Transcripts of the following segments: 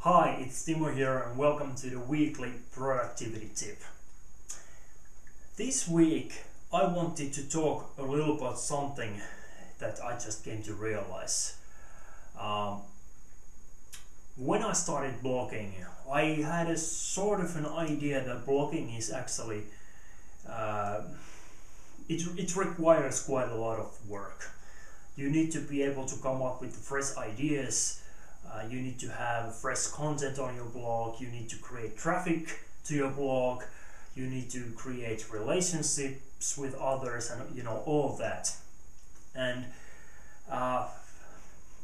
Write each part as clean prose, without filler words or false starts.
Hi, it's Timo here and welcome to the weekly productivity tip. This week I wanted to talk a little about something that I just came to realize. When I started blogging, I had a sort of an idea that blogging is actually it requires quite a lot of work. You need to be able to come up with fresh ideas. You need to have fresh content on your blog. You need to create traffic to your blog. You need to create relationships with others, and all of that. And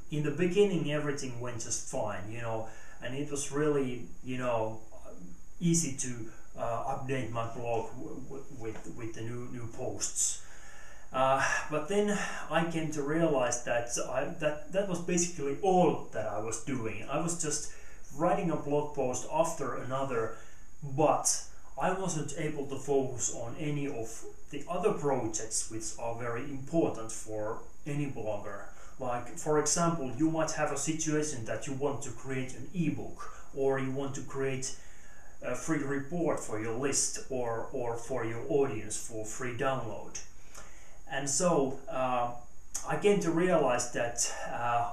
in the beginning, everything went just fine, and it was really, easy to update my blog with the new posts. But then I came to realize that that was basically all that I was doing. I was just writing a blog post after another, but I wasn't able to focus on any of the other projects which are very important for any blogger. Like, for example, you might have a situation that you want to create an ebook, or you want to create a free report for your list or for your audience for free download. And so I came to realize that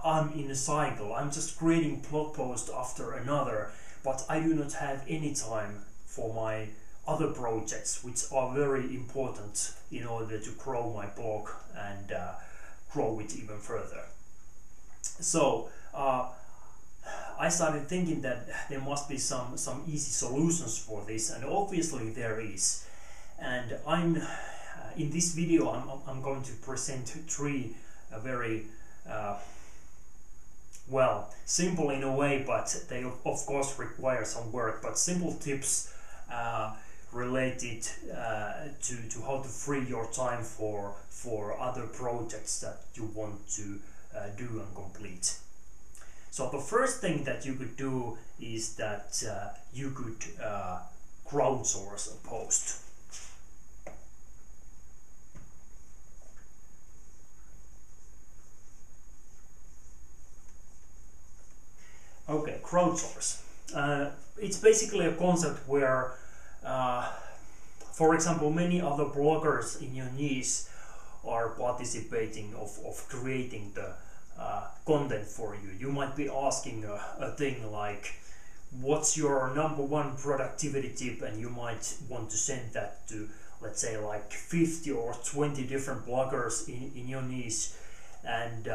I'm in a cycle. I'm just creating blog post after another, but I do not have any time for my other projects, which are very important in order to grow my blog and grow it even further. So I started thinking that there must be some easy solutions for this, and obviously there is. And in this video, I'm going to present three very simple in a way, but they of course require some work, but simple tips related to how to free your time for other projects that you want to do and complete. So the first thing that you could do is that you could crowdsource a post. Okay, crowdsource. It's basically a concept where, for example, many other bloggers in your niche are participating of creating the content for you. You might be asking a thing like, what's your number one productivity tip? And you might want to send that to, let's say, like 50 or 20 different bloggers in your niche. And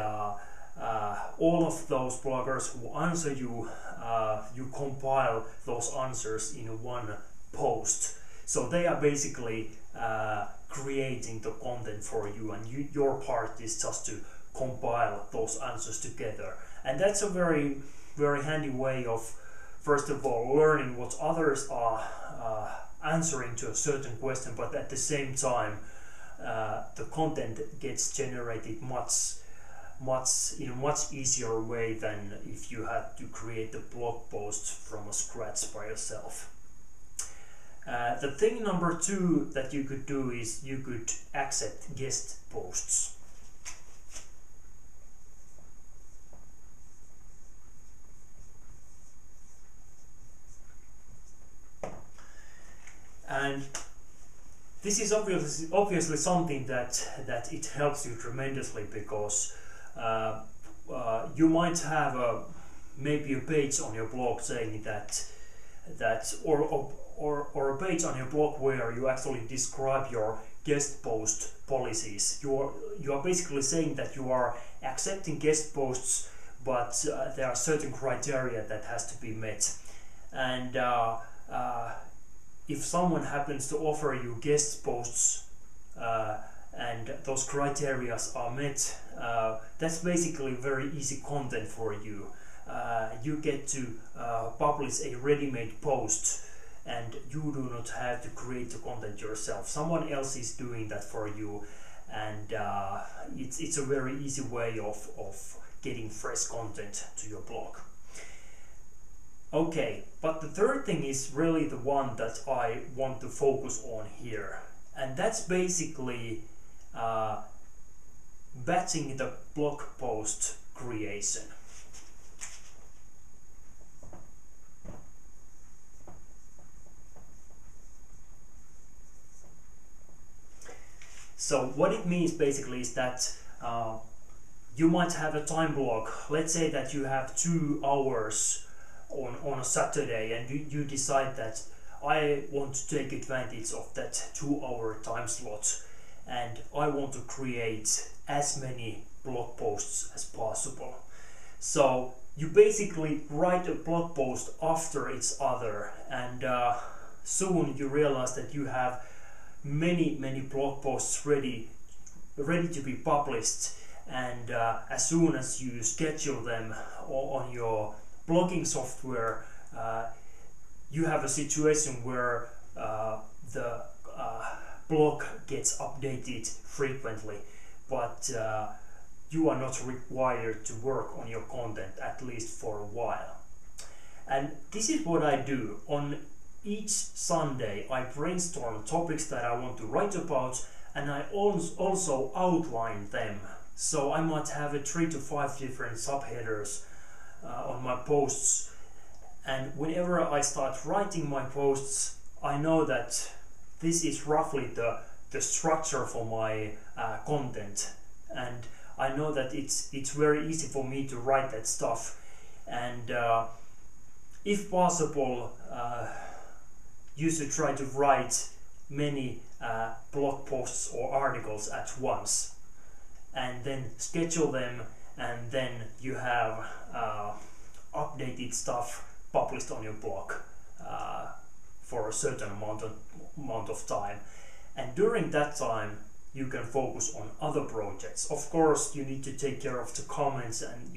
all of those bloggers who answer you, you compile those answers in one post. So they are basically creating the content for you, and your part is just to compile those answers together. And that's a very, very handy way of, first of all, learning what others are answering to a certain question, but at the same time the content gets generated in a much easier way than if you had to create a blog post from scratch by yourself. The thing number two that you could do is you could accept guest posts. And this is obviously something that it helps you tremendously, because you might have maybe a page on your blog saying that or a page on your blog where you actually describe your guest post policies. You are basically saying that you are accepting guest posts, but there are certain criteria that has to be met. And if someone happens to offer you guest posts and those criteria are met, that's basically very easy content for you. You get to publish a ready-made post, and you do not have to create the content yourself. Someone else is doing that for you, and it's a very easy way of getting fresh content to your blog. Okay, but the third thing is really the one that I want to focus on here, and that's basically batching the blog post creation. So what it means basically is that you might have a time block. Let's say that you have 2 hours on a Saturday, and you decide that I want to take advantage of that 2-hour time slot, and I want to create as many blog posts as possible. So you basically write a blog post after each other, and soon you realize that you have many blog posts ready to be published. And as soon as you schedule them on your blogging software, you have a situation where the blog gets updated frequently, but you are not required to work on your content, at least for a while. And this is what I do. On each Sunday I brainstorm topics that I want to write about, and I also outline them. So I might have 3 to 5 different subheaders on my posts, and whenever I start writing my posts, I know that this is roughly the structure for my content, and I know that it's very easy for me to write that stuff. And if possible, you should try to write many blog posts or articles at once, and then schedule them, and then you have updated stuff published on your blog for a certain amount of time. And during that time you can focus on other projects. Of course you need to take care of the comments and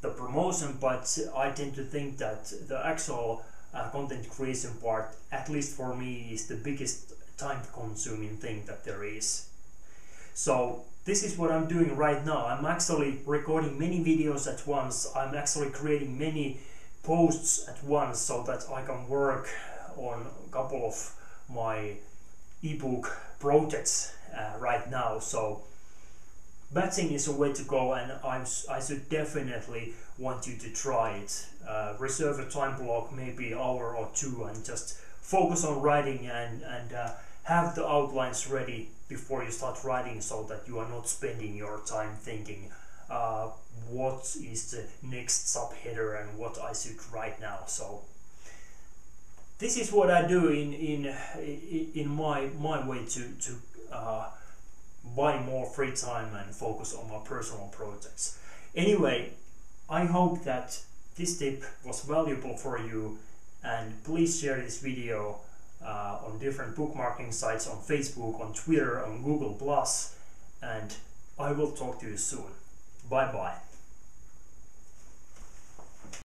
the promotion, but I tend to think that the actual content creation part, at least for me, is the biggest time consuming thing that there is. So this is what I'm doing right now. I'm actually recording many videos at once. I'm actually creating many posts at once so that I can work on a couple of my ebook projects right now. So batching is a way to go, and I should definitely want you to try it. Reserve a time block, maybe an hour or 2, and just focus on writing and have the outlines ready before you start writing, so that you are not spending your time thinking what is the next subheader and what I should write now. So this is what I do in my way to buy more free time and focus on my personal projects. Anyway, I hope that this tip was valuable for you, and please share this video on different bookmarking sites, on Facebook, on Twitter, on Google+, and I will talk to you soon. Bye bye.